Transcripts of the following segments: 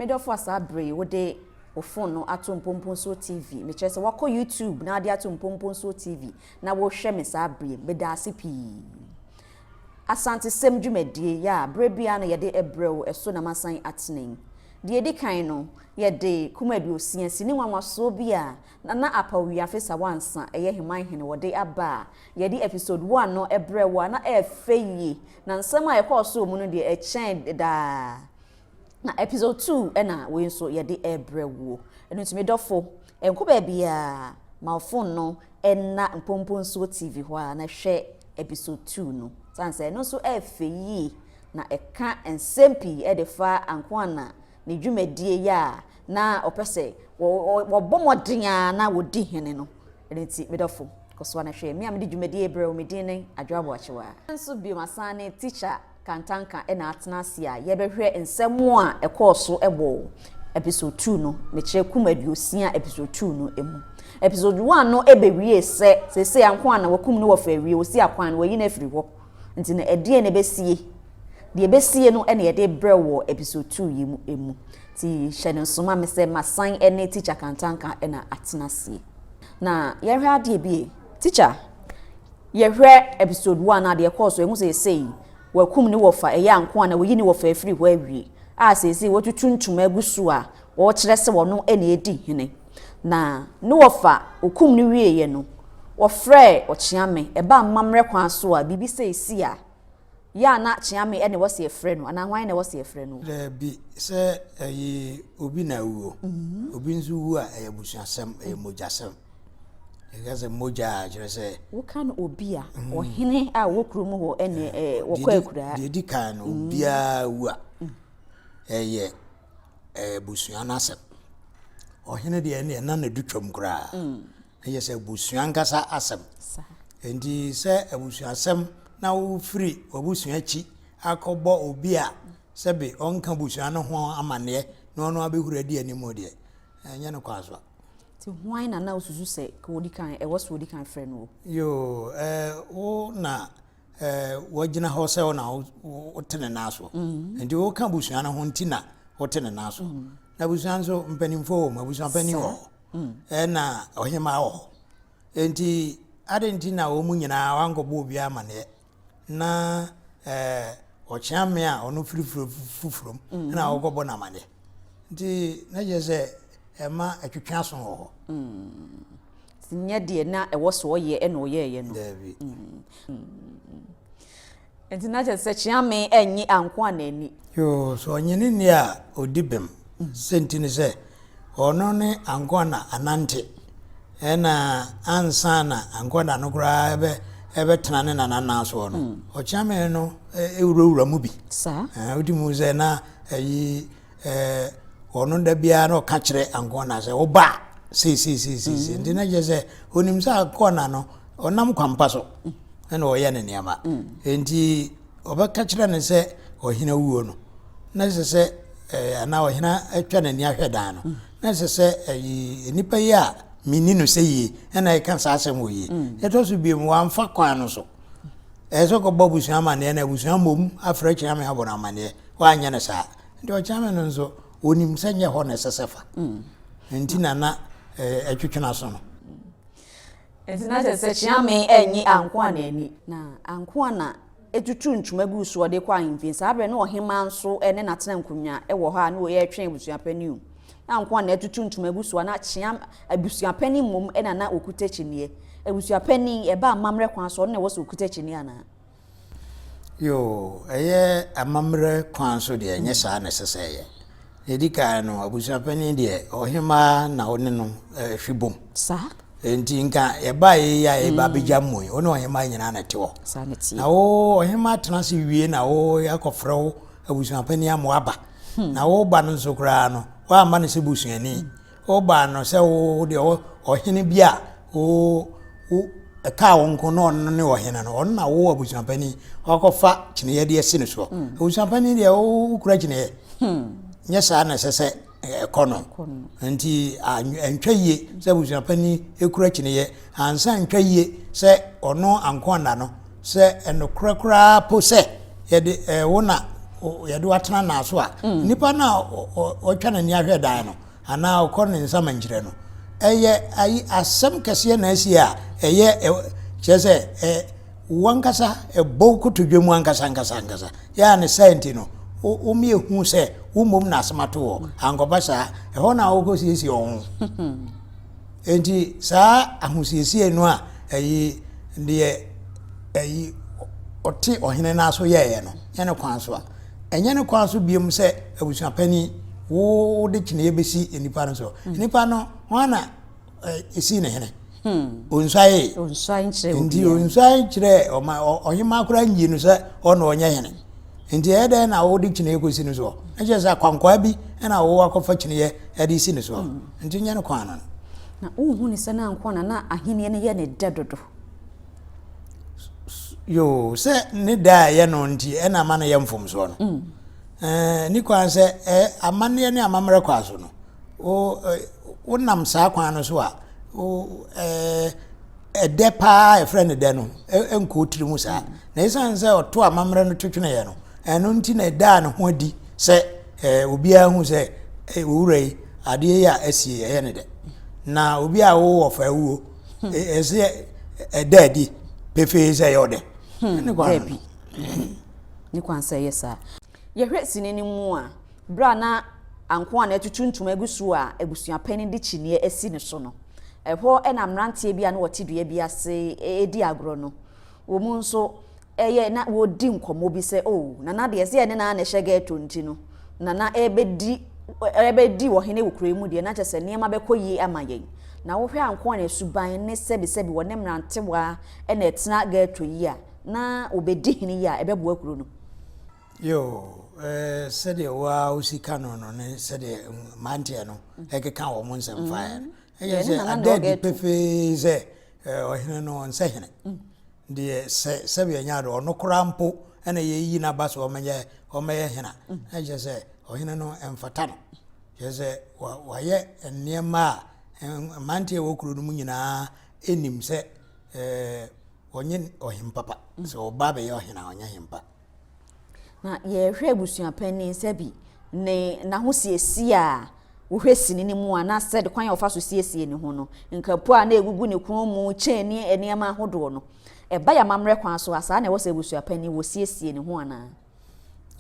Made of us abre wo de o phone no ato mpomponso TV me kyerɛ sɛ wakɔ YouTube na ade ato mpomponso TV na wo hwɛ me sa abre me da ase pii asante sem dwumadie ya abre bia na yɛde ebrew ɛso na masan atenen de edi kan no yɛde kuma Aduosia sini nwanwaso bia na apawia fesa wansa ɛyɛ heman hene wɔde aba yɛde episode 1 no ebrew na ɛfɛyie na nsɛm a yɛkɔ so mu no de ɛkyɛn daa na episode 2 ena we nso yɛde ebrewo eno ntimi dɔfo enko ba bia ma phone no enna mpomponso TV ho a na hwɛ episode 2 no sanse no so efeyi na eka ensempi edefa ankoana ne dwumadie ya na opese wo bomodenya na wodi hene no eno nti medɔfo koso na hwɛ me am de dwumadie ebrewo me din ne adwabo achewa nso bi masane teacher kantanka ena atenase a yebehwe nsɛm a ɛkɔɔso ɛbɔ episode 2 no me kyerɛ kuma Aduosia episode 2 no emu episode 1 no ebewie sɛ anko ana wakum no wɔfa awie osi akwan no wayi na afiri hɔ nti na ɛdeɛ ne besie de besie no ɛna yɛde brɛ wɔ episode 2 yi mu emu ti hyɛ ne nsoma me sɛ masan ɛne teacher kantanka ɛna atenase na yɛhwɛ adeɛ bi teacher yɛhwɛ episode 1 na de ɛkɔɔso emu sɛ wakum ni wofa eya anko ana woyi ni wofa afiri ho awie a sesi wotutu ntuma agusu a wo kyerɛ sɛ wono ene edi hene na ni wofa okum ni wie ye no wo frɛ okyeame eba mamre kwan so a bibi sɛ esi a ya na kyeame ene wo se frɛ no ana hwan na wo se frɛ no bi sɛ ayi obi na wuo obi nzu wu a eyabusuasɛm eyemojasɛm Because moja jese wo kan obi a ohene a wo krumu ho ene wo kwa akura de kan obi a wu a eye busua na asem ohene de ene na dutwam kura eye se busua nkasa asem endi se abusua asem na wo free obusua achi akọbọ obi a sebe onka busua no ho amane na ono abehura di animo de enye no kwaso ti why na osusu se ko di kan e was di kan frɛ no yo wo na wagina ho se wo na wo tene naso ndi wo ka busua na ho ntina wo tene naso na busua nso mpanimfo wo ma busua pani wo na ohema wo enti adenti na wo mu nyina wankɔbɔ obi amane na ochiame a ono frifufufrom na wo kɔbɔ na amane nti na je se ema atwetwa so ho sinya de na ewo so ye e no ye no David enti na je se chiame enyi anko anani yo so nyini ni a odibem sentini se ono ne anko na anante ena ansa na anko na no kura ebe tena ne nana so no o chiame no ewurawura mu bi sa odimu se na ayi ono da bia no ka kire anko na se oba si ndi na je se onim sa anko na no onam kwampa so na oye ne niama enti obeka kire ne se ohina wuo no na se ana ohina atwa na ni ahweda no na se nipa yi a mini no se yi na e kan sa asem oyi eto so bi mu amfa kwan no so eso ko bobusu amane na busu amom afra chiame abona amane wa anya ne sa ndi o chiame no nso onim sanye ho na sesefa enti na atwetwena so no enti na se chiame enyi anko anani na anko ana etutu ntuma gu so de kwa ahemfin abre na ohema nso ene na tena nkunya e wo ha na wo ye twen abusua pani anko ana etutu ntuma gu so na chiam abusua pani mom ena na okuta chinie abusua pani e ba amamre kwan so na wo so okuta chinie ana yo eye amamre kwan so de enye sa na seseye edika no abusua pani de ohema na one no hwibom sa enti nka e ba ye ya e ba beja moy ono ohema nyina na tewo saneti na wo ohema tenase wie na wo yakofrɛ wo abusua pani amoaba na wo ba no so kra no wa ama ne se busuani wo ba no se wo de ohene bia wo ka wo nko no ne ohene no on na wo abusua pani akɔfa kine ye de esi ne so abusua pani de wo kura kine nyesa na sese ekono nti antwaye se abusua pani ekura kine ye ansa antwaye se ono anko na no se enokrakra po se ye de wo na yɛde watena na so a nipa na ɔtwa na ni ahwɛ dan no ana ɔkɔ ne nsa mankyerɛ no ɛyɛ ayi asɛm kɛseɛ na asi a ɛyɛ kyerɛ sɛ wankasa ɛbɔ kotodwe mu ankasa ya ne senti no umi ehu sɛ umom na asemato wɔ ankɔba saa ɛhɔ na wokɔsiesie ɔho enti saa ahosiesie no a ɛyi deɛ ɛyi ɔte ɔhene na so yɛyɛ no nyɛ kwan so a ɛnyɛ ne kwan so biem sɛ abusuapani wo de kyene yɛbɛsi nipa no so nipa no wana esi ne hene onsai kyerɛ ɔhema akora nyi no sɛ ɔno ɔnyɛ hene nti ɛdɛ na wo de kyene yɛkɔsi no so ɛkyɛ sɛ akwankwaa bi ɛna wo akɔfa kyene yɛde si no so nti nyɛ ne kwan no na wohu ne sɛ na nkwa na ahene ne yɛ ne dɛ dodo yo sɛ ne da yɛ no nti ɛna ama no yɛ mfomsoɔ no ni kwan sɛ amanneɛ ne amammerɛ kwa so no wo nam saa kwan no so a ɛdɛ paa ɛfrɛ ne dɛ no ɛnkɔ tiri mu saa na ɛsiane sɛ ɔto amammerɛ no twetweneɛ no ɛno nti na ɛdaa ne ho adi sɛ obiara hu sɛ owura yi adeɛ yi a asie ɛyɛ ne dɛ na obi a wowɔ fa awuo ɛsɛ ɛda adi pefee sɛ ɛyɛ ɔdɛ ni kwan sɛ yɛ saa yɛhwɛ sini ne mu a bra na anko a na ɛtutu ntoma agusu a abusuapani de kyiniɛ asi ne so no ɛhɔ ɛna mmeranteɛ bi a na wɔte dua bi ase edi agorɔ no wɔn mu nso ɛyɛ na wɔdi nkɔmɔ bi sɛ nana deɛ sɛ ɛne na ɛhyɛ gɛɛto nti no nana ɛbɛdi wɔ hene wɔ kuro mu deɛ na kyɛ sɛ nneɛma bɛkɔ yie ama yɛn na wohwɛ anko a na suban ne sɛbi wɔ ne mmerantewa ɛna ɛtena gɛɛto yi a na obedi hene yi a ɛbɛboa kuro no sɛdeɛ wa osika no ne sɛdeɛ manteɛ no ɛkeka wɔ mo nsɛm faeɛ ɛyɛ sɛ adadi pefee sɛ ɔhene no ɔnsɛ hene deɛ sɛbi ɛnya do ɔno kora mpo ɛna yɛyi n'aba so ɔmɛyɛ hena ɛkyɛ sɛ ɔhene no ɛmfata no kyerɛ sɛ wayɛ nneɛma a manteɛ wɔ kuro no mu nyinaa ɛnim sɛ ɔnyɛ ɔhempapa sɛ ɔba bɛyɛ ɔhena ɔnyɛ hempa na yɛhwɛ abusuapani sɛbi ne n'ahosiesie a wohwɛ sini ne mu a na sɛ de kwan a ɔfa so siesie ne ho no nkapo a na egugu ne kɔn mu kyɛn ne nneɛma ahodoɔ no ɛba ya mamrɛ kwan so asa na ɛwɔ sɛ abusuapani wɔ siesie ne ho ana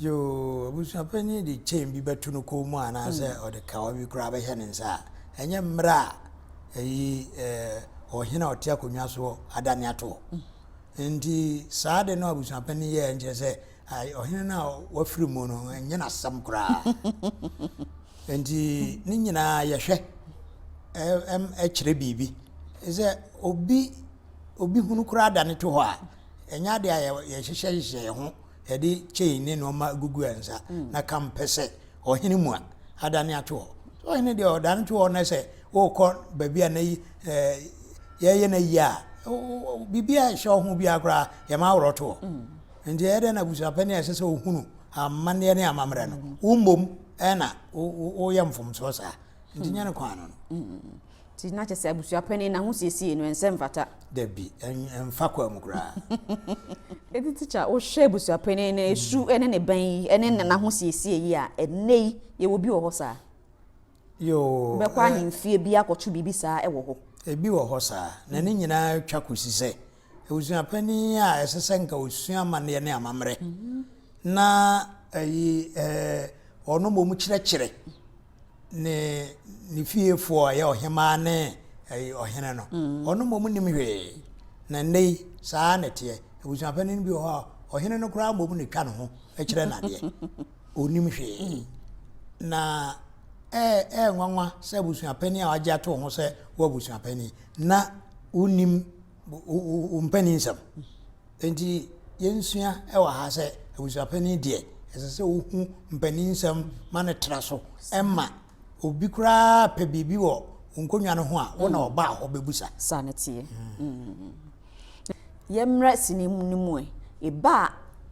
abusuapani de kyɛn bi bɛto no kɔn mu ana sɛ ɔde kawa bi kora bɛhɛ ne nsa ɛnyɛ mmerɛ a ɛyi ɔhene a ɔte akonnwa so adane ato nti saa de no abusuapani yɛ nkyɛ sɛ ɔhene no wafiri mu no ɛnyɛ n'asɛm koraa nti ne nyinaa yɛhwɛ ɛkyerɛ biribi sɛ obi hunu koraa dane to hɔ a ɛnyɛ ade a yɛhyehyɛ yɛ ho yɛde kyɛn ne nneɛma gugu nsa na ka mpɛ sɛ ɔhene mu a adane ato hɔ ɔhene deɛ ɔdane to hɔ no sɛ wokɔ baabi a na yɛyɛ no yi a biribi a ɛhyɛ wo ho biara koraa yɛma worɔ to hɔ nti ɛdɛ na abusuapani a ɛsɛ sɛ ɔhunu amanneɛ ne amammerɛ no wommom ɛna woyɛ mfomsoɔ saa nti nyɛ ne kwan no nti na kyɛ sɛ abusuapani na ho siesie no ɛnsɛ mfata dabi ɛmfa kwa mu koraa ɛdi teacher wohwɛ abusuapani na esu ɛne ne ban yi ɛne na ho siesie yi a ɛnɛ yi yɛwɔ bi wɔ hɔ saa bɛkɔ ahemfie bi akɔto biribi saa ɛwɔ hɔ ebi wɔ hɔ saa na ne nyinaa twa kɔsi sɛ abusuapani a ɛsɛ sɛ nka osua amanneɛ ne amammerɛ na ɔno mmom kyerɛkyerɛ ne fiefoɔ a ɛyɛ ɔhemaa ne ɔhene no ɔno mmom nim hwee na nnɛ yi saa na ɛteɛ abusuapani no bi wɔ hɔ a ɔhene no koraa mmom ne twa ne ho kyerɛ nadeɛ ɔnim hwee na nwanwa sɛ abusuapani a wagye ato ho sɛ wɔ abusuapani na wonim mpani nsɛm nti yɛnsua ɛwɔ ha sɛ abusuapani deɛ ɛsɛ sɛ wohu mpani nsɛm ma ne tra so ɛma obi koraa pɛ biribi wɔ nkonnwa no ho a wo na ɔba hɔ bɛbusa saa ne teɛ yɛmmrɛ sini mu mu ɛba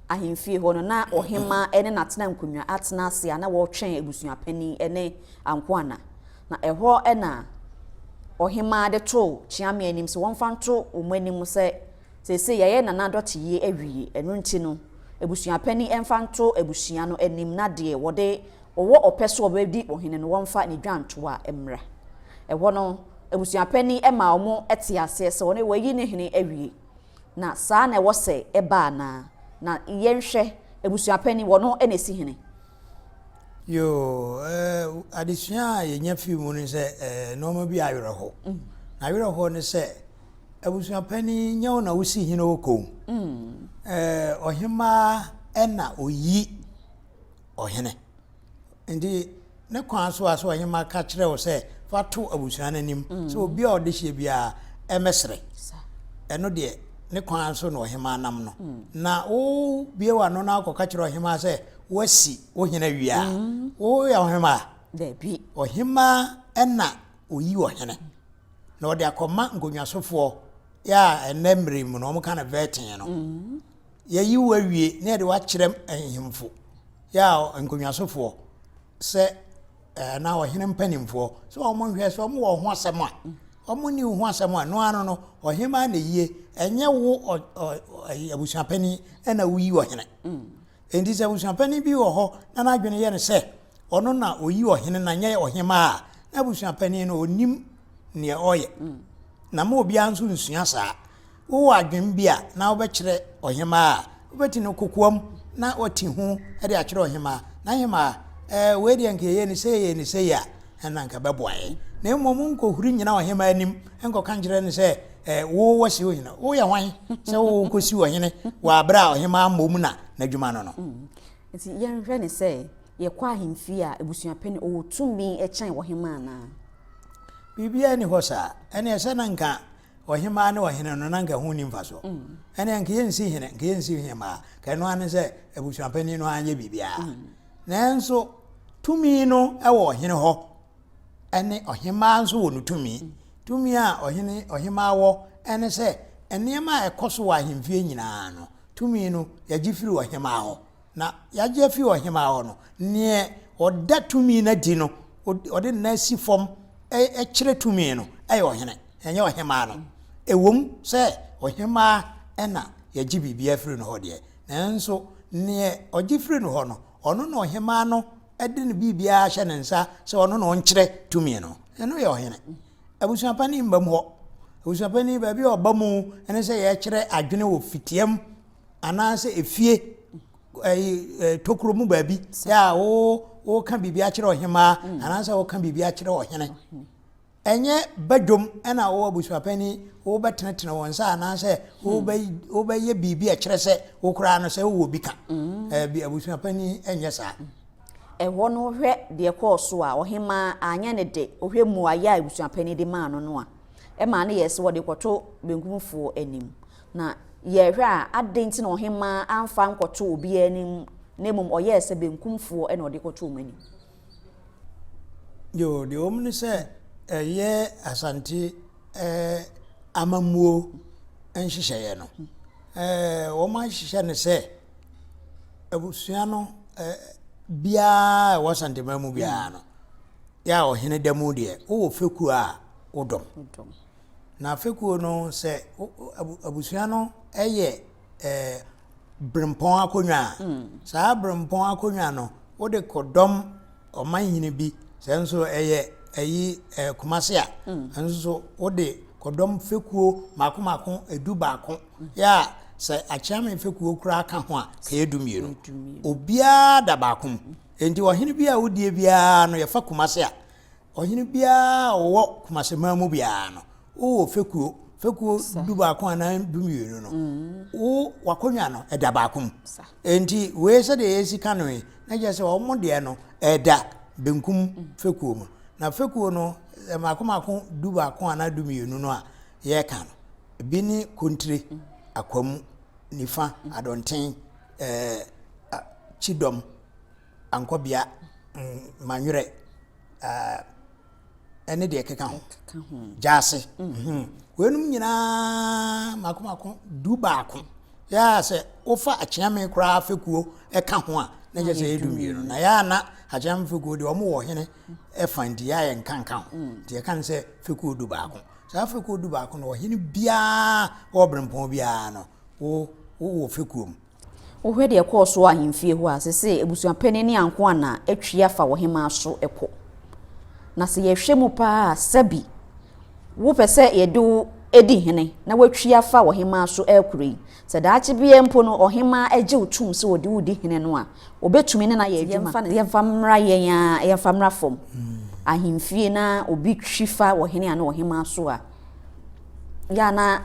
ahemfie hɔ no na ɔhema ɛne natena nkonnwa atena ase a na wɔtwɛn abusuapani ɛne ankoana na ɛhɔ ɛna ɔhema de to kyiame anim sɛ wɔmfa nto ɔmo anim sɛ sese yɛyɛ nana dɔte yie awie ɛno nti no ebusua pani emfanto ebusua no enim na de wode owo opeso obedi ohene no wonfa ne dwanto a emra ewo no ebusua pani ema omo ete ase se woni wayi ne hene awie na saa na ewo se eba na yenhwe ebusua pani wono enesi hene yo adesua yenya fi mu ni se no ma bi ayoro ho na ayoro ho ni se ebusua pani nyawo na wosi hene okom ohima ena oyi ohene ndi ne kwan so aso ohima ka kire wo se fatu abusua nanim so obi a odehye bia emesre eno de ne kwan so no ohima nam no na o bie wa no na akoka kire ohima se wasi ohina wia o ya ohima de bi ohima ena oyi ohene na ode akoma ngonwasofo ya enemre mu no mo kana vetin no ya yi wawie na de wa kire ehimfo ya ngonwasofo se na ohene mpanimfo so omo hwe so omo wo ho asem a omo ni ho asem a no ano no ohima na yie enye wo abusua pani na wuyi ohene endi se abusua pani bi wo ho na na adwene ye ne se ono na oyi ohene na nye ohima a na abusua pani no onim ne oye na ma obi anso nsua saa wo adwen bia na wo be kire ohima a wo beti no kokoam na oti hu e de a kire ohima na ohima we de nke ye ni se ya na nka beboae na mmom nko huri nyina ohima anim enko kan kire ne se wo wasi ohina wo ya hwan se wo kosi ohene wa bra ohima mmom na adwuma no no nti yenhwe ne se ye kwa ahemfi a ebusua pani o tumi e kyan ohima na bibia ni hosa ene ese na nka ohima ne ohene no na nka hu ni mfaso ene nka yensi hene nka yensi ohima ka no ane se ebusua pani no anye bibia nanso tumi no ewo ohene ho ene ohima nso wo no tumi a ohima wo ene se enema ekoso wa ahemfie nyina no tumi no yagifiri ohima ho na yagifi ohima ho no ne oda tumi na di no ode na si fom kire tumi no ayo ohene enye ohima no ewom se ohima ena yagi bibia firi no ho de nanso ne ogifiri no ho no ono no ohima no ede ne bibia hye ne nsa se ono no nkire tumi no eno ye ohene abusua pani mbam ho abusua pani ba bi obamu ene se ye kire adwene wo fitiam anase efie tokuro mu ba bi ya wo kan bibia kire ohima anase wo kan bibia kire ohene enye badom ena wo abusua pani wo betenetene wonsa anase wo be ye bibia kire se wo kura no se wo bi ka bi abusua pani enye sa ewo no hwe de koso a ohima anya ne de ohwe mu aya ebusua pani de ma no a e ma ne yes wo de kwoto benkumfo anim na ye hwe a adenti na ohima amfa nkoto obi anim na mum oye se benkumfo e na ode kwoto omani yo de omni se ye asanti amamuo enhyehyeye no wo ma hyehyɛ ne se abusua no bia wasante mamu bia no ya ohene damu de o feku a odom na feku no se abusua no eye brempon akonwa sa brempon akonwa no wo de kodom omanhine bi se nso eye ayi kumase a nso wo de kodom fekuo mako edu baako ya se achiame fekuo kura aka ho a ka edumienu obia da baakum enti ohene bia wodie bia no ye fa kumase a ohene bia wo kumase mamu bia no o fekuo du baako ana dumienu no o wakonwa no eda baakum enti we se de esika no na je se o mode no eda benkum fekuo mu na fekuo no mako du baako ana dumienu no a ye ka no bi ni kontre akwamu nifa adonten chidom ankobia manwere ene de keka ho jase wenum nyina mako du baako ya se ofa achiame kra fekuo eka ho a na je se edumienu na ya na achiame fekuo de omo wo hene efandi ya nkanka ho de kan se fekuo du baako sa fekuo du baako no hene bia wo brempon bia no wo fekuom Ohwe de ekọ so ahemfie ho a sese ebusuapani ne anko ana atwia fa wo hema so ekọ. Na se yehwe mu pa sabi wo pese yedu edi hene na watwia fa wo hema so ekure. Se daachi bia mpo no ohema agye utum se wodi wodi hene no a obetumi ne na ye adwuma ye famra yen a ye famra fom. Ahemfie na obi twifa wo hene ana wo hema so a ya na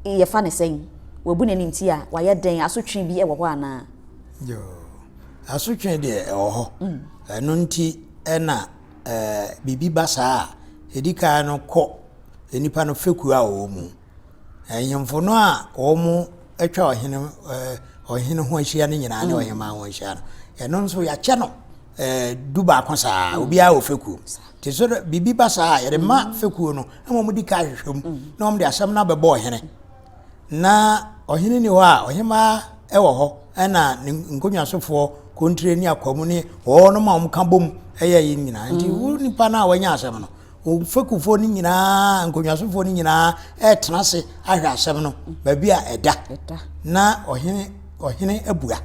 ye fa ne sen wabu ne nti a waye den asotwe bi e wo ho ana yo asotwe de e wo ho eno nti na bibi basa edika no ko enipa no feku a wo mu ehemfo no a wo mu atwa ohene ho ahia ne nyina ne ohema ho ahia no eno nso ya che no duba akosa obi a ofeku ti so bibi basa ye ma feku no amom di ka hwehwem na om de asem na bebo ohene na ohene ni ho a ohema ewo ho na nkonwasofo kontre ni akwamu ni ho no ma omka bom eye yin nyina nti wo nipa na wanya asem no o fekufo ni nyina nkonwasofo ni nyina tenase ahwe asem no ba bia eda na ohene abua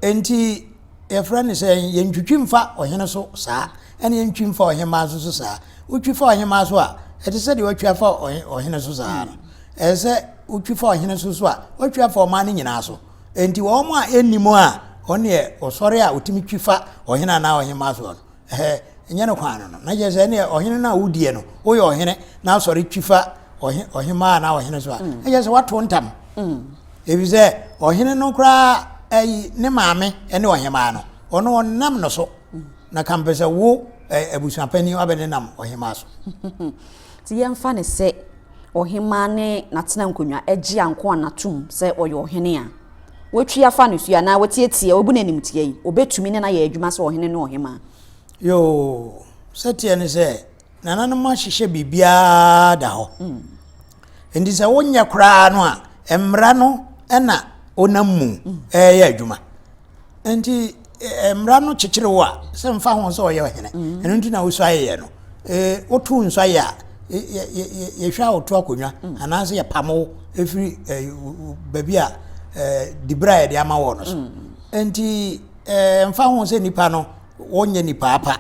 enti efra ni say yentwitwimfa ohene so saa ene yentwimfa ohema so saa utwifa ohema so a etese de watwafa ohene so saa no ese utwifa ohene so a watwafa oma ne nyina so enti wo mo a enimo a one osore a otimi twifa ohene na ohema so no enye no kwan no na je se ne ohene na wudie no wo ye ohene na asore twifa ohema na ohene so a enye se wato ntam ebize ohene no kra ne maame ene ohema no ono onam no so na kampese wo abusuapani abene nam ohema so ti yemfa ne se ohema ne natena nkonwa agi anko anatum se oye ohene a wetwi afa no sua na wetietie obu nanim tie yi obetumi ne na ye adwuma se ohene ne ohema yo setie ne se nanano ma hihye bibia da ho endi se wonya kra no a emra no na onamu ye adwuma enti emra no kyekere wo a se mfa ho so oye ohene eno nti na wo so aye no otu nso aye a ye hwa otu akonwa ananse ye pamo efiri babia dibra de ama wo no so enti mfa ho se nipa no wonye nipa apa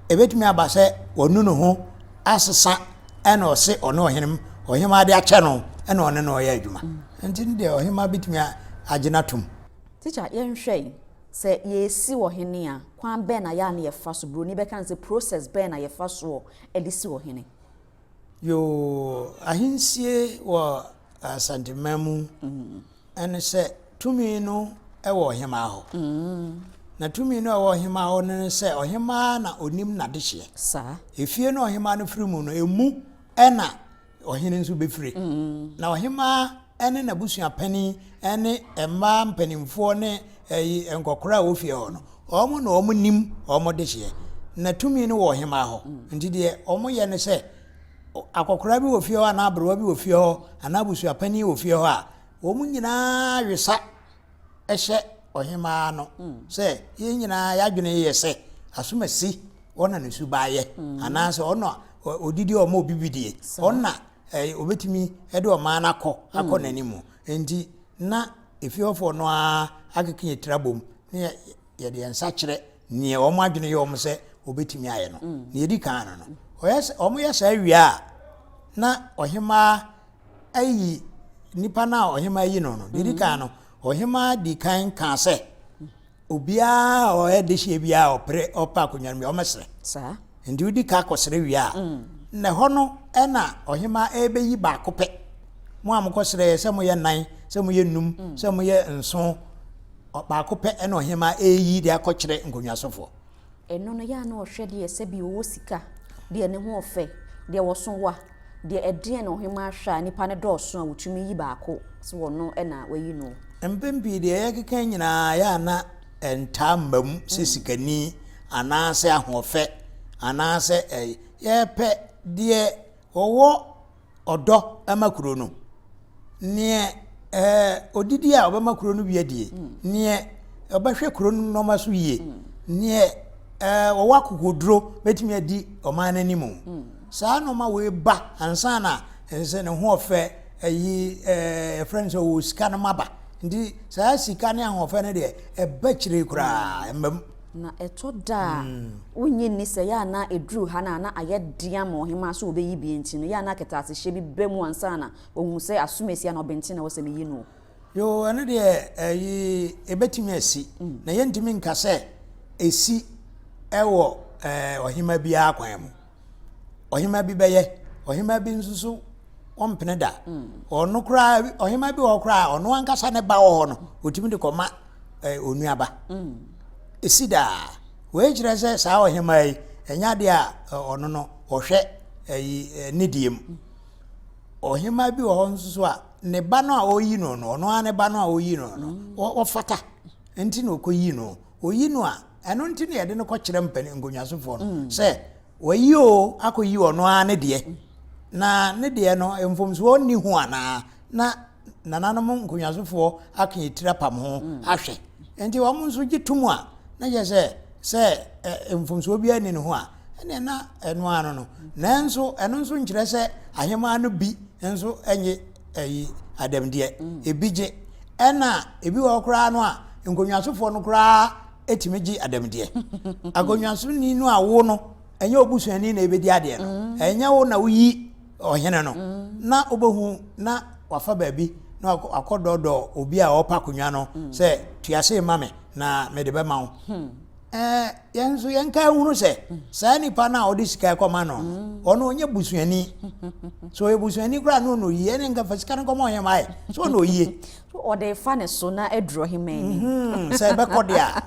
ebetumi aba se wonu no ho asesa ena ose ono ohene ohema de ache no ena one no oye adwuma enti de ohema betumi aginatum teacher yenhwe se yesi ohene a kwan be na ya na ye fa so bro ni be kan se process be na ye fa so edisi ohene yo ahinsie wo asantimamu ene se tumi no ewo ohema ho na tumi no ewo ohema ho ne se ohema na onim na de hye sa efie no ohema no firimu no emu ena ohene nso befire na ohema ene na busua pani ene emma mpanimfo ne enkokora ofie ho no omo na omo nim omo de hye na tumi no wo ohema ho nti de omo ye ne se akokora bi ofie ho na abrowa bi ofie ho ana busua pani ofie ho a omo nyina wesa ehye ohema no se ye nyina ya dwene ye se asomasi ona ne subaye ana se ono odidi omo bibidie ona obetimi ede o ma na akọ nanimu enti na efiofo no a akeke trabom ne ye de ensa kire ne o mo adwene ye o mo se obetimi aye no ne edi kan no oyes o mo yesa awia na ohema ayi nipa na ohema yi no no edi kan no ohema di kan kan se obia o edehie bia opre opa konyanme o mesre sa ndi udi ka kosre wia na hono ena ohema ebeyi ba kope mo amkosre se mo ye nan se mo ye num se mo ye nso ba kope ena ohema eyi de akokire nkonwasofo eno no ya na ohwede ese bi wo sika de ne ho ofe de wo so wa de ede na ohema ahwa nipa ne dɔɔso a wotumi yi ba ko se wono ena wayi no empempi de yekeka nyina ya na entamam sesikani anase ahofe anase yepe de owo odo amakuro no ne odidi a obamakuro no biadie ne obahwe kuro no no maso yie ne owo akokoduro betimi adi oman nanimu saa no ma we ba ansa na ense ne ho ofe friends o sika no maba ndi saa sika ne ahofa ne de e ba kire kura embam na eto da wonyi ni se ya na edru ha na ayedea ma ohima so obeyi bi enti no ya na ketase hye bi bemu ansa na ohun se asumesi na obenti na wo se meyi no yo ene de yi ebetimi asi na yentimi nka se esi ewo ohima bi akwan mu ohima bi beye ohima bi nsusu ompene da ono kra ohima bi wo kra ono ankasa ne ba wo no otimi de koma onuaba esida we jira se saa ohima yi enya de a ono no ohwe nidiem ohima bi wo nsusu a ne ba no a oyi no no ono ane ba no a oyi no no wo fata enti no koyi no oyi no a eno enti ne yede no ko kire mpani ngonwasofo no se wayi o akoyi ono ane de na ne de no emfomso oni hu ana na nananom nkonwasofo akan yitira pam ho ahwe enti wo nso gitumu a na je se emfomso bia ni ne ho a ene na eno ano no nanso eno nso nkire se ahema no bi nso enye adamde ebije ena ebi wo kra no a nkonwasofo no kra etimegi adamde agonwaso ni no awo no enye obusuani na ebedi ade no enye wo na wuyi ohene no na obehu na wafa baabi na akododo obi a opa konwa no se tuase mame na medebe ma wo yenso yenka hunu se saa nipa na odi sika koma no ono onye busuani so ebusuani kura no no yie ne nka fasika no koma onye mai so no yie so ode fa ne so na edro himeni se be kodia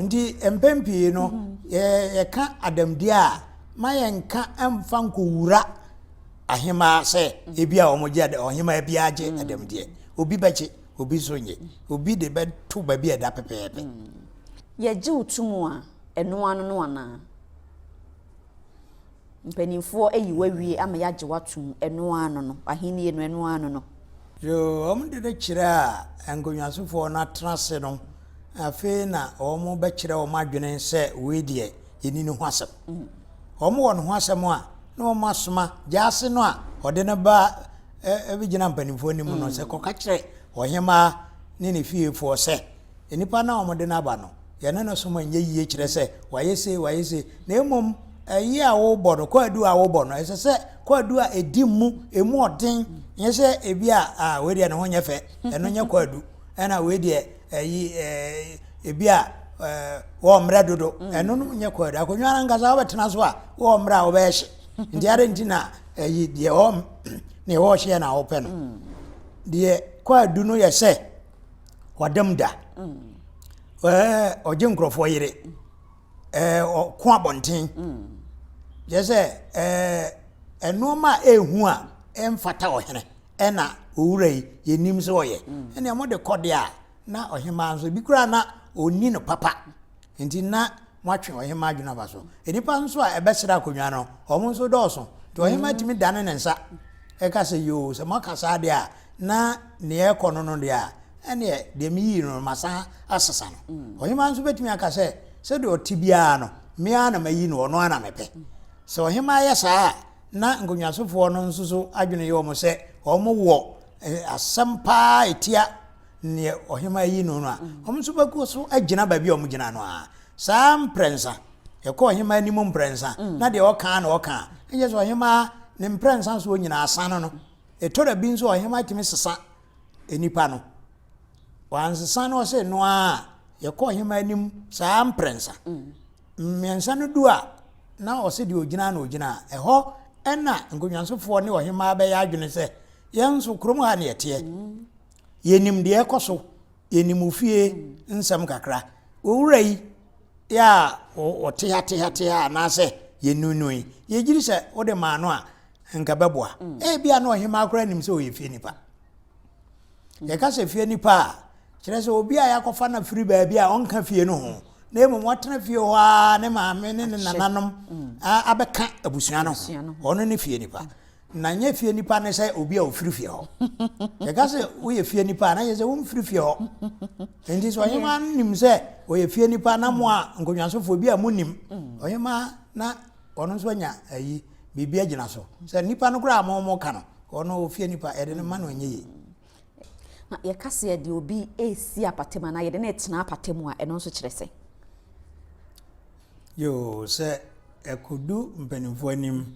ndi empempi no ye ka adamdi a ma yenka emfa nkowura ahima se ebi a omoje ohima ebi age adamdi obi bache obi sonye obi de be to ba bi eda pepepe ye je utumu a eno anu no ana mpanimfo eyiwawie ama ya je watum eno anu no ahini eno anu no yo omde de kira angonwasofo na trase no afi na omo be kira o madwene se wedie yeni ne ho asem omo won ho asem a na omo asoma jaase no a ode ne ba ebigina mpanimfo ni mu no se koka kire ohema ne fiefo se enipa na omo de na ba no yana na soma nye yie kire se wayese na emom ayi a wo bono kwadu a wo bono ese kwadu a edimu emu odin nyese ebi a we de ne ho nyefe eno nye kwadu ena we de ayi ebi a wo mra dodo eno no nye kwadu akonwa na ngasa wo betena so a wo mra wo be hye ndiare ntina ayi de wo ne wo hye na wo pe no de kwadu no ye se wadamda oje nkrofo yire ko abonten jese enoma ehu a emfata ohene ena owurai yenim se oye ene mo de kode a na ohema nso bi kura na oni no papa enti na mwatwe ohema adwuna baso enipa nso a ebesira akonwa no omo nso doso to ohema timi dane ne nsa eka se yo se makasa de a na ne ekono no de a ene de mi yi no masa asasa no ohema nso betimi aka se de otibia no mia na mayi no ono ana mepe se ohema ya saa na ngonwasofo no nso so adwene ye omo se omo wo asampa etia ne ohema yi no no a omo so baku so agina ba bi omo gina no a sam prensa e ko ohema ni mum prensa na de oka na oka enye so ohema ne prensa so nyina asano no etora bi nso ohema timi sesa enipa no wansesa no se no a ye ko ohema nim sam prensa mmensa no du a na o se de ogina na ogina eho ena ngonwansofo ne ohema ba ya adwene se yenso krom ha ne yete yenim de ekoso yenim ufie nsam kakra owurai ya ote na se yenunui yegiri se ode ma no a nka beboa bia na ohema akora nim se oyefie nipa ye ka se fie nipa kire se obi a yakofa na firi ba bia onka fie no ho na emu watena fie wa ne maame ne nananom abeka abusua no ono ne fie nipa na nye fie nipa ne se obi a ofiri fie ho ye ka se wo ye fie nipa na ye se wo mfiri fie ho endi so ohema nim se wo ye fie nipa na mo a nkonwansofo obi a munim ohema na ono nso nya ayi bibia gina so se nipa no kura mo ka no ono ofie nipa ede ne ma no nye yi na ye kase de obi esi apatema na ye de na etena apatemu a eno nso kire se yo se ekodu mpanimfo anim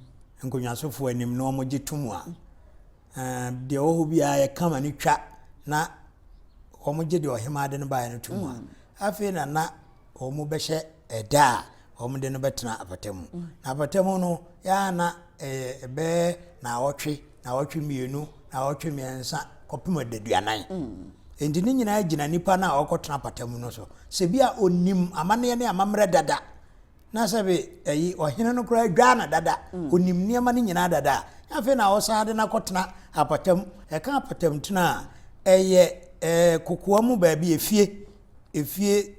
nkonwasofo anim na omo gitumu a de oho bia ye kama ni twa na omo gye de ohema de no bae no tumu a afi na omo behye eda omo de no betena apatemu na apatemu no ya na ebe na otwe mienu na otwe miensa kopima deduanan endi ni nyina agina nipa na okotena apatemu no so se bia onim amane ne amamre dada na sabe ohene no kura dwa na dada onim niema ni nyina dada afi na osade na kotena apatam ka apatam tuna kokoa mu ba bi efie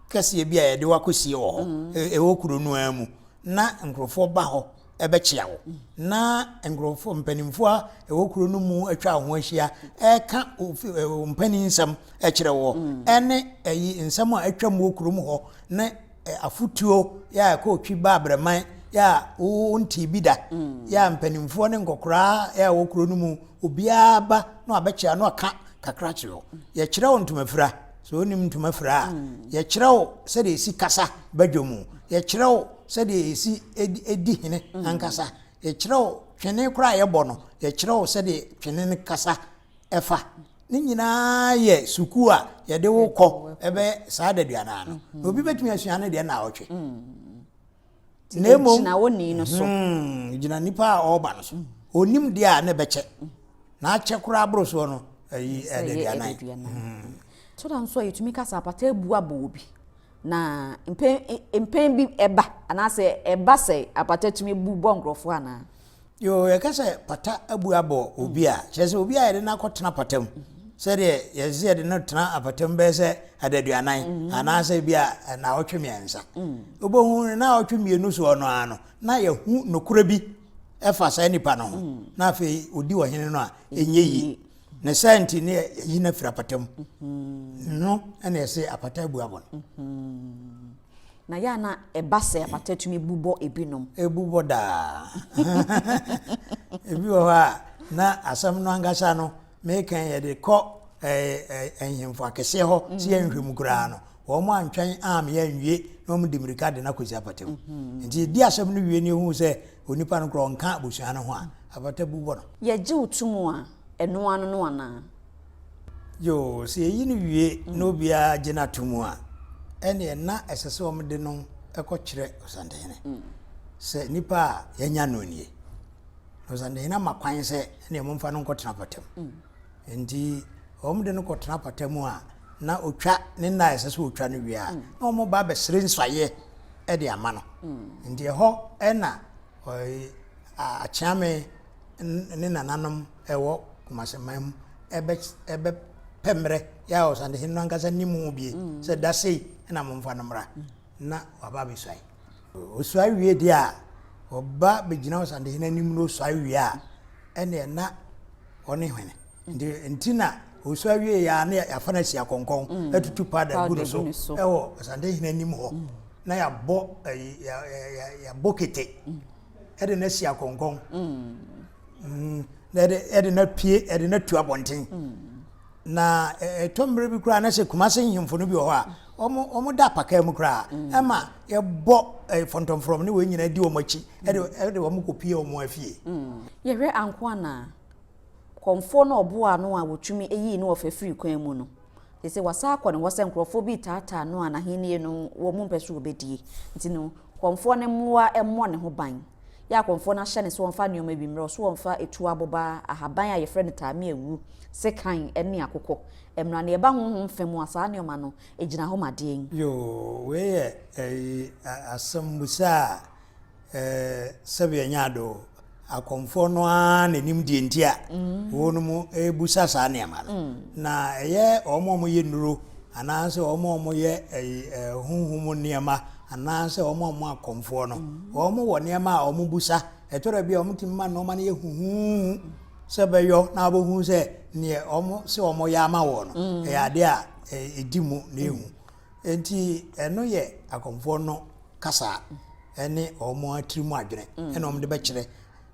kase bi a ye de wakosie wo ewo kuro no amu na nkrofo ba ho ebechia wo na nkrofo mpanimfo a ewo kuro no mu atwa ho ahia ka mpaninsam ekire wo ene nsam a atwa mu kuro mu ho na afutuo ya ko twi babreman ya nti bida ya mpanimfo ne nkokora ya wo kuro no mu obia ba na abechia no aka kakra chiro ye kire wo ntumafira so onim ntumafira ye kire wo se de esi kasa badwomu ye kire wo se de esi edi hene ankasa ye kire wo twene kura ye bɔ no ye kire wo se de twene ne kasa efa ni nyina ye suku a ye de wo kɔ ebe saa da duana no obi betumi asuane de na awotwe nemo na woni no so gina nipa oba no so onim de a ne beche na ache kura abro so no de duana so dan so yetumi kasa apata ebu abobi na empen bi eba anase eba se apata tumi bu bongrofo ana yo ye kasa pata abu abo obi a chese obi a ye na akotena patam se de ye ze de na tena apatam be se adaduanan anase bia na otwemiensa obohu na otwemienu so no ano na ye hu nokura bi efa sa nipa no na fe odi wo hene no a enye yi ne senti ne yi na fira patam no ene ese apata abu abo na ya na ebase apata tumi bubo ebinom ebubo da ebi wo ha na asam no angasa no mekan ye de ko enhemfo akese ho si enhwem kura no wo mo antwen am ya nwie no mo dimirika de na kosi apatem nti di asam no wie ne hu se onipa no kro nka abusua no ho a apata bubo no ye je utumu a eno anu no ana yo si yi ni wie no bia gina tumu a ene na esese wo de no ekokire osandene se nipa yanya no nie osandene makwan se ene mo mfa no nkotena patam ndi omde no kotena patam a na otwa ne na esese otwa no wie a na omo ba besere nsaye e de ama no ndi ho ena a chame ne nananom ewo kumasemam ebe pemre ya osandene no ankasa nimu bie se dasei na momfa no mra na waba besai osua wie dia oba begina osandene nim no osua wie a ene na one hwene ntina osua wie ya na ya fana sia konkon atutu pada gudo so ewo osandene nim ho na ya bo ya bokete ede na sia konkon ede na pie ede na tu abonten na tombre bi kura na se kumase nhimfo no bi ho a omo da paka mu kura ema ye bo fontom from ne we nyina di omachi ede omo kopie omo afie ye hwe anko na komfo na obo ano a wotumi eyi ne ofafiri kwan mu no se wasa akọ ne wose nkrofo bi tata no ana henie no wo mu mpeso obedie nti no komfo ne moa emmo ne ho ban ya komfo na hye ne so wonfa ne omabi mro so wonfa etu aboba ahaban a ye frɛ ne taame awu sekan ene akokɔ emra ne eba honhom fem asa ne oma no egina ho maden yo we asambusa sebe nyado akomfo no a nanim die ntia wonu mu ebusa sa ne ama no na eye omo ye nuro ananse omo ye honhom niema ananse omo akomfo no omo wo niema a omo busa etora bia omo timma no ma ne ye huhu sebeyo na abohu se ne omo se omo ya ma wo no ya de a edimu na ehu enti eno ye akomfo no kasa ene omo atirimu adwene ene omo de be kire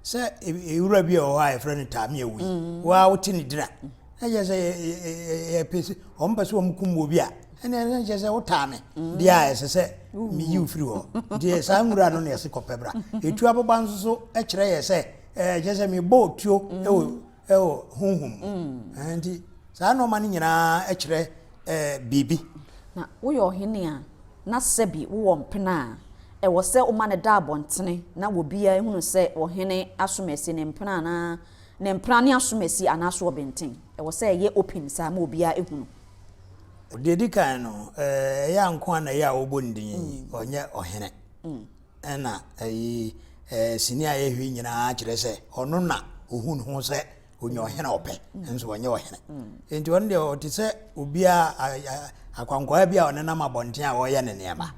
se ewura bia o ha e frɛ ne taame awi wa woti ne dira je say pesi on pese om kum obi a ene je say wotame dia ese mi yi free ho die sa nwura no ne se kopebra etu aboba nso so e kire ye say je say mi bo tuo ewo hunhum enti sa no mani nyina e kire bibi na wo yo hene a na sebi wo mpena e wo se o ma ne da abontene na wo bia ehunu se wo hene asomesi ne mpena na ne mpena ne asomesi anaso obenten e wo se ye open sa ma obia ehunu dedi kan no ya nko na ya obondin onye ohene na sini a yehwi nyina kire se ono na ohunu ho se onye ohene ope enso onye ohene enti won de otise obia akwankwa bia onena mabonten a wo ye ne ne ba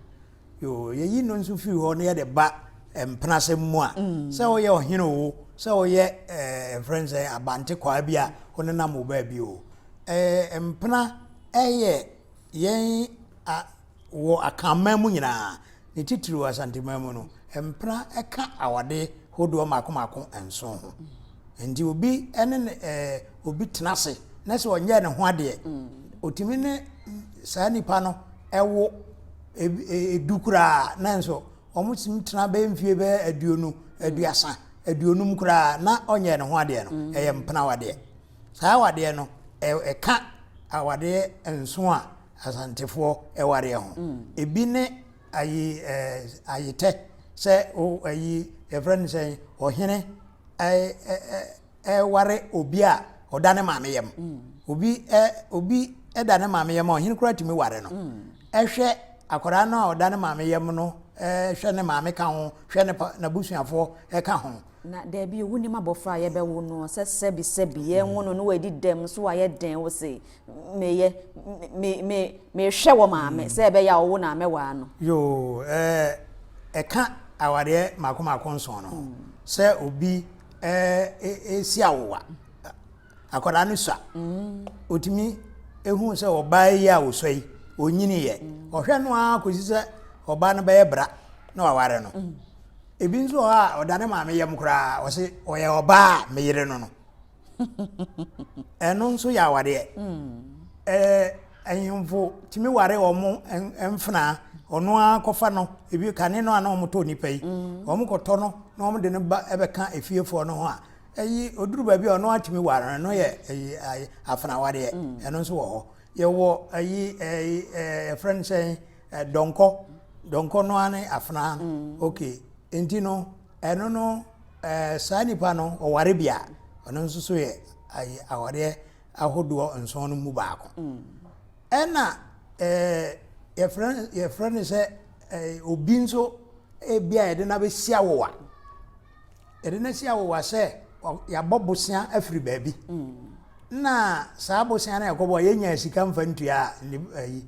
yo yeyi no nso fi ho ne ye de ba mpena se mu a se wo ye ohene o se wo ye friends abante kwa bia onena mo ba bi o mpena eye yen wo akamamu nyina ne titiri asantemamu no mpena eka awade hodo makomako enso ho ndi obi ene obi tenase na se onye ne ho ade otimi ne saa nipa no ewo edukura na nso omutim tena be mfie be aduonu aduasa aduonum kura na onye ne ho ade no eye mpena wade saa wade no eka awade enso a asantefo eware ho ebi ne ayite se o ayi efren se ohene ware obi a odane maame yem obi edane maame yem ohene kura timi ware no ehwe akora no odane maame yem no hwe ne maame ka ho hwe ne na busuafo ka ho na there be wuni mabofra ye be wo no sebi ye wono no wedi dem so wa ye den wo se me hwe wo maame se be ya wo na me wa no yo eka aware makomako nso no se obi si awowa akora no sua otimi ehu se oba yi a osoi onyini ye ohwe no a kosise oba no be ye bra na waware no ebi nso ha odane maame yam kura o se oye oba meyire no no eno nso ya wade ahimfo timi ware omo emfna ono akofa no ebi kane no ana omo to nipa yi omo koto no na omo de ne ba ebeka efiefo no ho a eyi oduru ba bi ono atimi ware no ye afna wade eno nso wo ho ye wo ayi friend say donko no ane afna okay enti no eno no saa nipa no oware bia ono nso so ye ayi aware ahodo nso no mu baako ena ye friend say obi nso bia ye de na be sia wowa ede na sia wowa se ya bobosia afiri baabi na saa bosia na yakobo ye nya sika mfa ntua ayi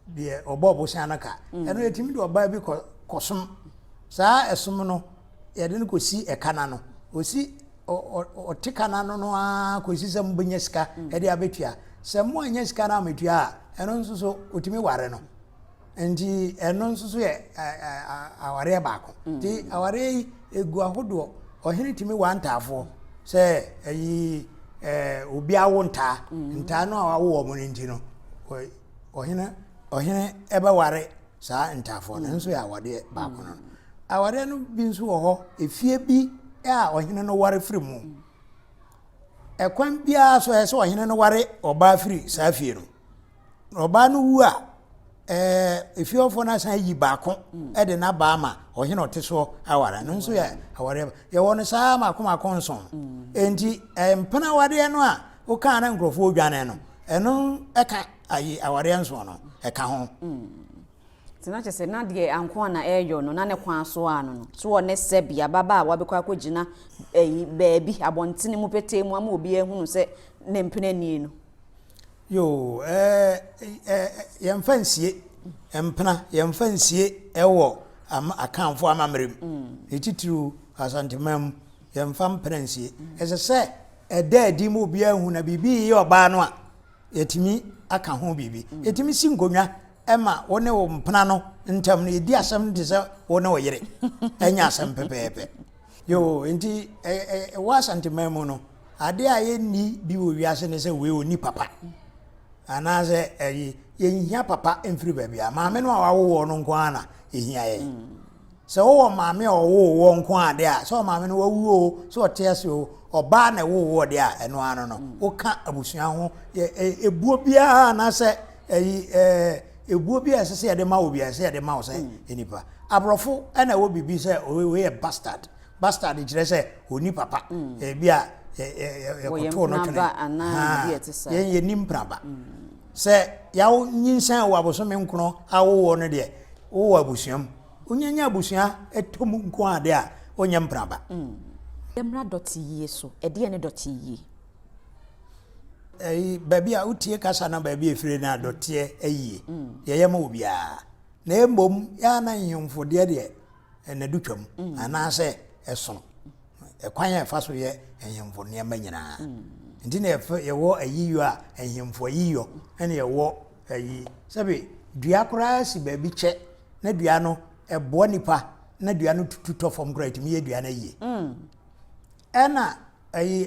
de obobosia na ka eno yetimi de oba bi kosom saa esom no ye de kosi ekana no osi otikana no a kosi se mbanya sika e de abetua se mo anya sika na ametua eno nso so otimi ware no enti eno nso so ye aware baako ti aware egu ahodo ohene timi wantafo se ayi obi awo nta no awo mo nti no ohene ebe ware saa ntafo no nso ya awade baako no awade no bi nso wo ho efie bi a ohene no ware firi mu ekwan bia so ese ohene no ware oba firi saa fie no oba no wu a efiofo na san yi baako e de na ba ma ohene oteso awara no nso ya aware ye wono saa makoma nso enti mpena wade no a o kan na nkrofo odwane no eno eka ayi aware nso no eka ho tina chese na de anko na eyo no na ne kwan so ano no so wo ne sebia baba wa bekwa akogina baabi abontene mu pete mu ama obi ehunu se ne mpena ni no yo yemfansie empena yemfansie ewo akanfo amamrem etitiru asantemam yemfam prensie ese edi mu obi ehunu na bibi ye oba no a yetimi aka ho bibi yetimi si ngonwa ema wone wo mpena no ntam no edi asem de se wone wo yire enya asem pepepe yo enti wa santemam no ade a yenni bi wo wiase ne se we oni papa ana se yenhia papa emfiri babia maame no a wawo no nko ana ehia ye se wo maame a wo nko ade a so maame no wawu o so otiase o oba na wo de a eno ano no wo ka abusua ho ebuo bia na se ebuo bia se ye de ma wo bia se ye de ma wo se enipa abrofo na wo bibi se we bastard kire se oni papa bia koto no twene ye nimpraba se yawo nyinsan wo abosome nkono awo no de wo abusuam onyanya abusua etom nko ade a onya mpraba demra doti yie so ede ne doti yie baby a utie kasa na baby efire na doti ayie ye ma obia na embom ya na nyomfo de na dutwam ana se eso ekwan ya fa so ye nyomfo ne ma nyina ndi na ye wo ayiyo a nyomfo ayiyo ene ye wo ayi sabe dua kora si baby che na dua no ebo nipa na dua no tututo fom kora itimi ye dua na yie ena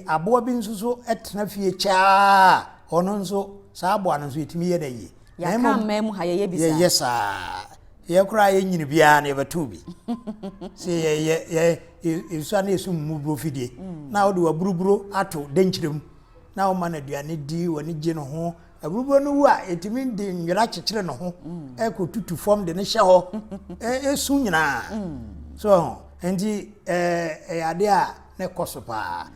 abo bi nsuso etena fie cha ono nso sa abo anu nso itimi ye na yie ya ka mem ha ye bisa ye sa ye kura ye nyini bia na betu bi se ye isu na esu mu brofidie na wo de wa buruburo ato denkyirem na wo ma na duane di woni gye no ho aburuburo no wu a etimi de nwira kyekere no ho ko tutu fom de ne hye ho esu nyina so endi ade a ne kosopa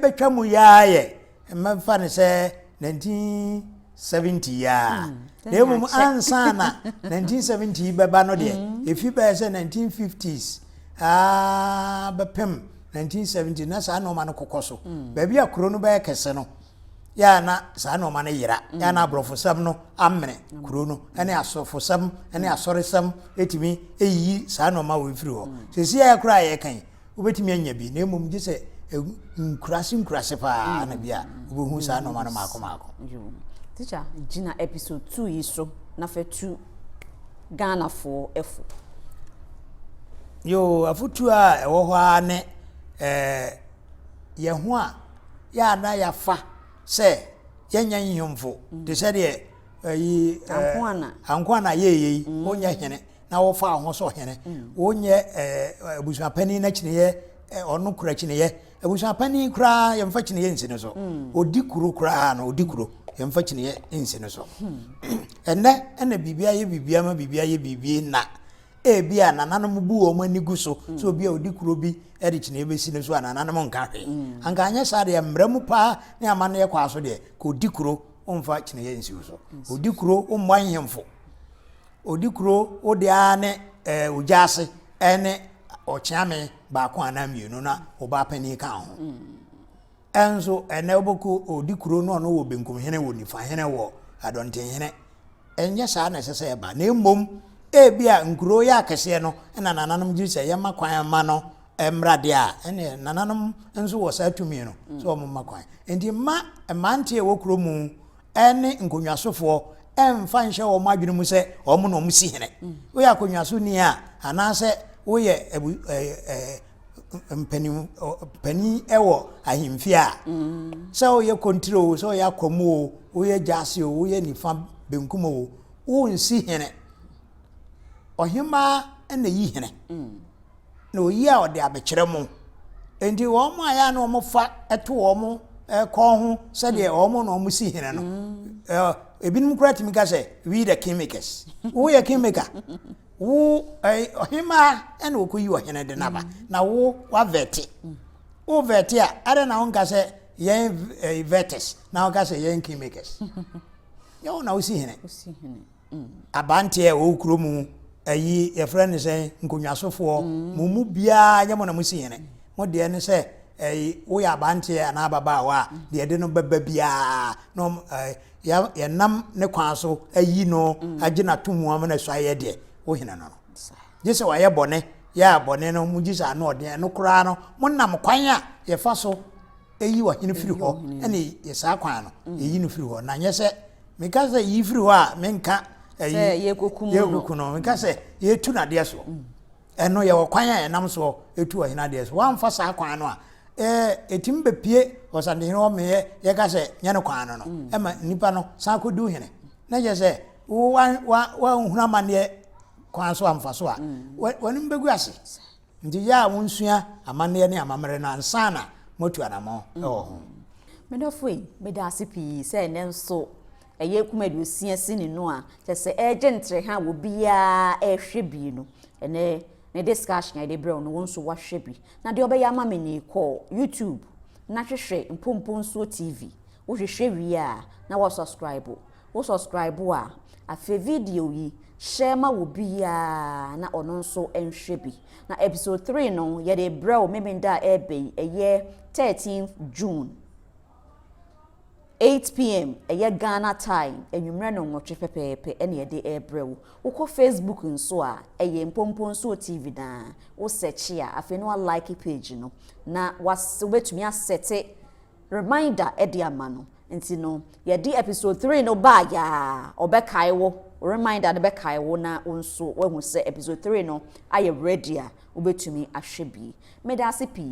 betwa mu yaaye mfa ne se 1970 ya dem ansa na 1970 beba no de efi ba se 1950s bepem 1970 na sa no ma no kokoso ba bia kro no ba kese no ya na sa no ma no yira ya na brofosam no amene kro no ene asofosam ene asoresam etimi eyi sa no ma wo firi ho sesi ya kra ye kan ubetimi anya bi na emom gi se nkurase pa na bia ubehu sa no ma no mako teacher gina episode 2 yi so na fe 2 Ghana for efu yo afutu a ewo ho ane ye ho a ya na ya fa se yenya nyomfo de se de ankwana ye onya hene na wo fa ho so hene onye abusu apani na kine ye onu kura kine ye abusu apani kura ye mfa kine ye nsine so odi kuro kura na odi kuro ye mfa kine ye nsine so ene bibia ye bibia ma bibia ye bibi na bia nananom bu o mani gu so so bia odi kuro bi edi kine ye besine so nananom nka hwe anka anya sa de mramu pa ne amane ye kwa so de ko odi kuro omfa kine ye nsi so odi kuro omwan hemfo odi kuro odi ane ujase ene ochiame ba ko anamienu na oba pani ka ho enzo ene oboku odi kuro no wo benkum hene wo nifa hene wo adonten hene enye sa na sese ba na emom bia nkuro ya kese no na nananom ji se ye makwan ma no emrade a ene nananom enzo wo sa tumi no so mo makwan enti mante wo kuro mu ene nkonwasofo emfa nhye wo madwene mu se omo no musi hene wo ya konwaso ni a anase wo ye pani ewo ahimfia so ye control so ya komo wo ye jase wo ye nifa benkum wo nsi hene ohima ene yi hene na oyi a ode abekere mu enti wo mo aya na wo fa eto wo mo ko ho se de wo mo no mo si hene no ebinum kura timi ka se we the kingmakers wo ye kingmaker wo ohima ene wo koyi ohene de naba na wo wa veti wo veti a are na won ka se ye vetes na won ka se ye kingmakers yo na wo si hene abante wo kuro mu ayi ye friend say nkonwasofo mu bia nya mo na mo si hene mo de ne se wo ya abante na baba wa de de no baba bia no ya nam ne kwanso ayi no agina tomu amana so aye de wo hene no jese wa ye bone ya bone no mu jisa no de no kura no mo nam kwan a ye fa so ayi wa hene firi ho ene ye sa kwan no ayi no firi ho na nye se me ka se yi firi ho a me nka ye kokum no me ka se ye tu na de so eno ye wo kwan a ye nam so etu wa hene de so wa mfa sa kwan no a etim bepie osande hene o me ye ka se nye no kwan no e ma nipa no san kodu hene na je se wa huna mane kwan so amfa so a wani mbegu ase ndi ya wonsua amane ne amamre na ansana motu anamo me do foi me da sipi se ne nso eye kuma Aduosia sini no a te se ejentre ha wo bia ehwe bi no ene ne discussion ide bro no wonso wa hwe bi na de obeya ma me ni call YouTube na hwehwe Mpomponsuo TV wo hwehwe wi a na wo subscribe a afa video yi share ma wo bia na ono nso enhwe bi na episode 3 no ye de bro me nda ebe eye 13th June 8 p.m. eye Ghana time enwumre no nwotwe pepepe ene ye de ebrew wo Facebook nso a eye Mpomponsuo TV na wo search a afi no like page no na wobetumi asete reminder e de ama no nti no ye di episode 3 no ba ya obekai wo reminder de bekai wo na nso wahu se episode 3 no aye ready a wobetumi ahwe bi medase pi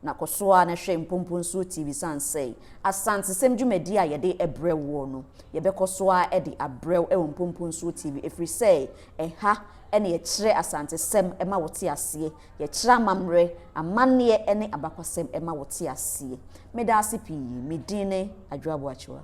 na kosoa na hwe Mpomponsuo TV sansei asante sem dwumadi a yede ebrewo no ye bekosoa e de abrew e Mpomponsuo TV efri say eha ene ye kire asante sem ema wote ase ye kire amamre amane ene abakwasem ema wote ase medase pi medine Aduosia.